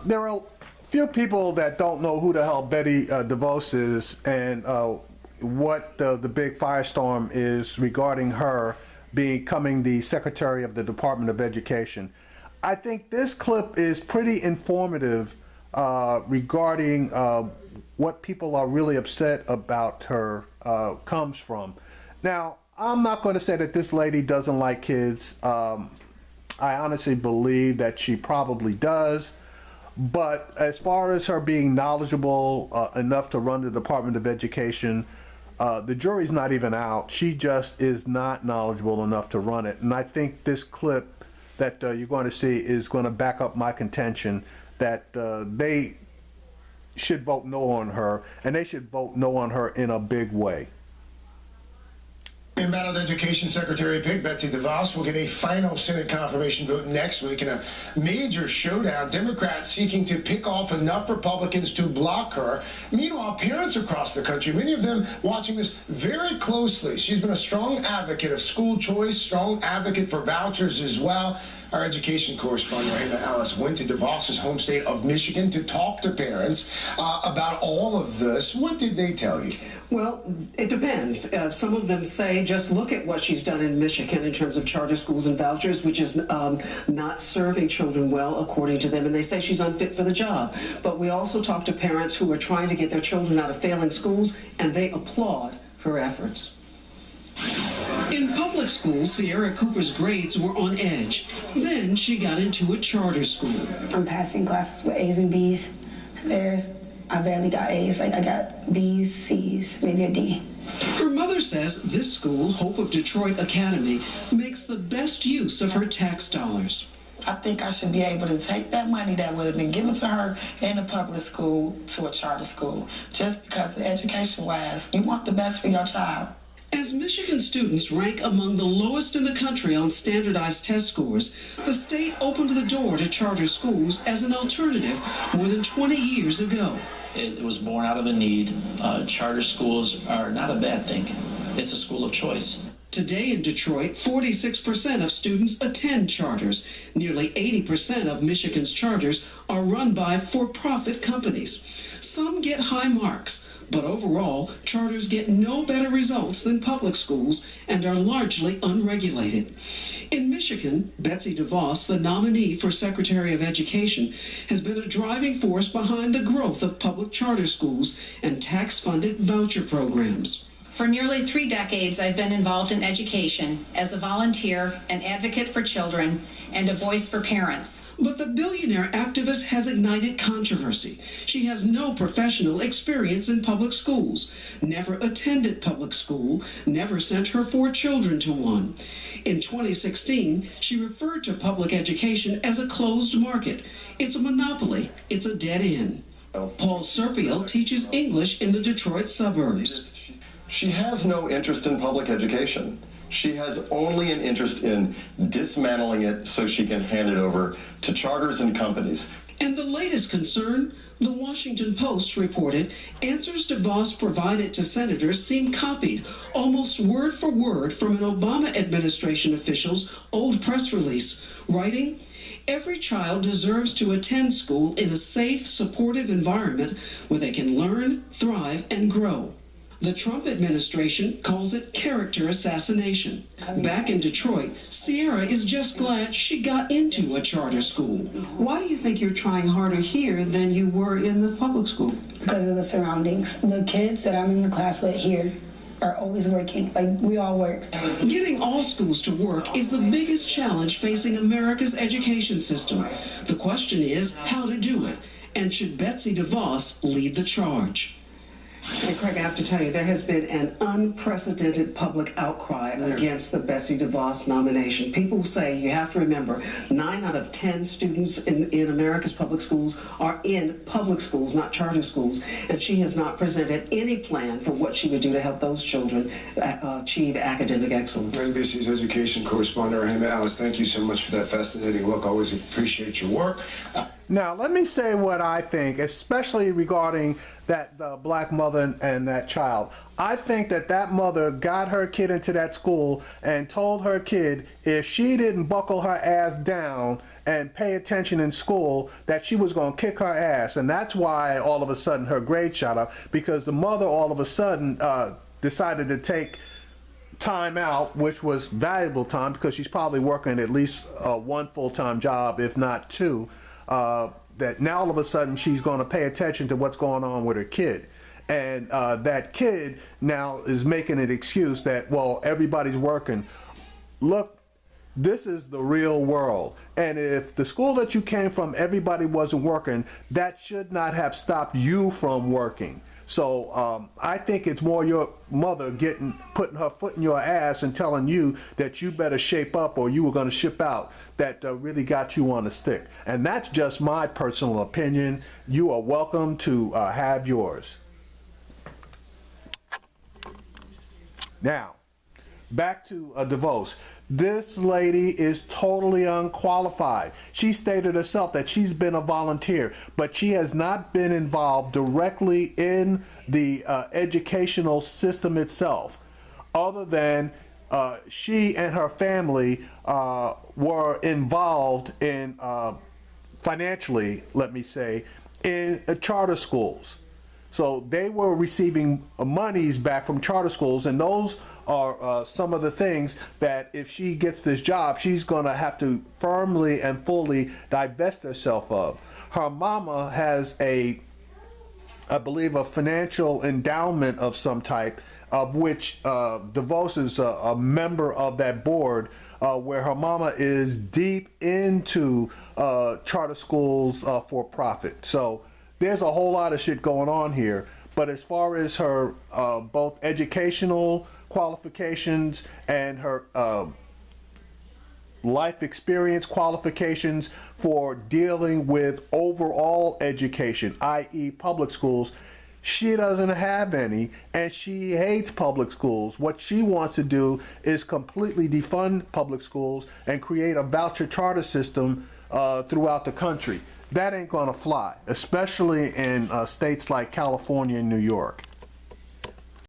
There are a few people that don't know who the hell Betsy DeVos is and what the big firestorm is regarding her becoming the Secretary of the Department of Education. I think this clip is pretty informative regarding what people are really upset about her comes from. Now, I'm not going to say that this lady doesn't like kids. I honestly believe that she probably does. But as far as her being knowledgeable enough to run the Department of Education, the jury's not even out. She just is not knowledgeable enough to run it. And I think this clip that you're going to see is going to back up my contention that they should vote no on her, and they should vote no on her in a big way. Embattled Education Secretary pick Betsy DeVos will get a final Senate confirmation vote next week in a major showdown. Democrats seeking to pick off enough Republicans to block her. Meanwhile, parents across the country, many of them watching this very closely. She's been a strong advocate of school choice, strong advocate for vouchers as well. Our education correspondent, Rahima Alice, went to DeVos's home state of Michigan to talk to parents about all of this. What did they tell you? Well, it depends. Some of them say just look at what she's done in Michigan in terms of charter schools and vouchers, which is not serving children well, according to them, and they say she's unfit for the job. But we also talk to parents who are trying to get their children out of failing schools, and they applaud her efforts. In public school, Sierra Cooper's grades were on edge. Then she got into a charter school. I'm passing classes with A's and B's. I barely got A's, like I got B's, C's, maybe a D. Her mother says this school, Hope of Detroit Academy, makes the best use of her tax dollars. I think I should be able to take that money that would have been given to her in a public school to a charter school, just because the education-wise, you want the best for your child. As Michigan students rank among the lowest in the country on standardized test scores, the state opened the door to charter schools as an alternative more than 20 years ago. It was born out of a need. Charter schools are not a bad thing. It's a school of choice. Today in Detroit, 46% of students attend charters. Nearly 80% of Michigan's charters are run by for-profit companies. Some get high marks, but overall, charters get no better results than public schools and are largely unregulated. In Michigan, Betsy DeVos, the nominee for Secretary of Education, has been a driving force behind the growth of public charter schools and tax-funded voucher programs. For nearly 3 decades, I've been involved in education as a volunteer, an advocate for children, and a voice for parents. But the billionaire activist has ignited controversy. She has no professional experience in public schools, never attended public school, never sent her 4 children to one. In 2016, she referred to public education as a closed market. It's a monopoly. It's a dead end. Paul Serpio teaches English in the Detroit suburbs. She has no interest in public education. She has only an interest in dismantling it so she can hand it over to charters and companies. And the latest concern, the Washington Post reported, answers DeVos provided to senators seem copied, almost word for word, from an Obama administration official's old press release, writing, "Every child deserves to attend school in a safe, supportive environment where they can learn, thrive, and grow." The Trump administration calls it character assassination. Back in Detroit, Sierra is just glad she got into a charter school. Why do you think you're trying harder here than you were in the public school? Because of the surroundings. The kids that I'm in the class with here are always working. Like, we all work. Getting all schools to work is the biggest challenge facing America's education system. The question is how to do it, and should Betsy DeVos lead the charge? And Craig, I have to tell you, there has been an unprecedented public outcry against the Betsy DeVos nomination. People say, you have to remember, 9 out of 10 students in America's public schools are in public schools, not charter schools, and she has not presented any plan for what she would do to help those children achieve academic excellence. NBC's education correspondent, Rahima Alice, thank you so much for that fascinating look. Always appreciate your work. Now, let me say what I think, especially regarding that black mother and that child. I think that that mother got her kid into that school and told her kid if she didn't buckle her ass down and pay attention in school, that she was going to kick her ass. And that's why all of a sudden her grade shot up, because the mother all of a sudden decided to take time out, which was valuable time because she's probably working at least one full-time job, if not two. That now all of a sudden she's going to pay attention to what's going on with her kid. And that kid now is making an excuse that, well, everybody's working. Look, this is the real world. And if the school that you came from, everybody wasn't working, that should not have stopped you from working. So I think it's more your mother putting her foot in your ass and telling you that you better shape up or you were going to ship out, that really got you on the stick. And that's just my personal opinion. You are welcome to have yours. Now, back to DeVos. This lady is totally unqualified. She stated herself that she's been a volunteer, but she has not been involved directly in the educational system itself, other than she and her family were involved in, financially, let me say, in charter schools. So they were receiving monies back from charter schools, and those are some of the things that if she gets this job, she's going to have to firmly and fully divest herself of. Her mama has I believe, a financial endowment of some type, of which DeVos is a member of that board, where her mama is deep into charter schools for profit. So there's a whole lot of shit going on here. But as far as her both educational qualifications and her life experience qualifications for dealing with overall education, i.e. public schools, she doesn't have any, and she hates public schools. What she wants to do is completely defund public schools and create a voucher charter system throughout the country. That ain't gonna fly, especially in states like California and New York.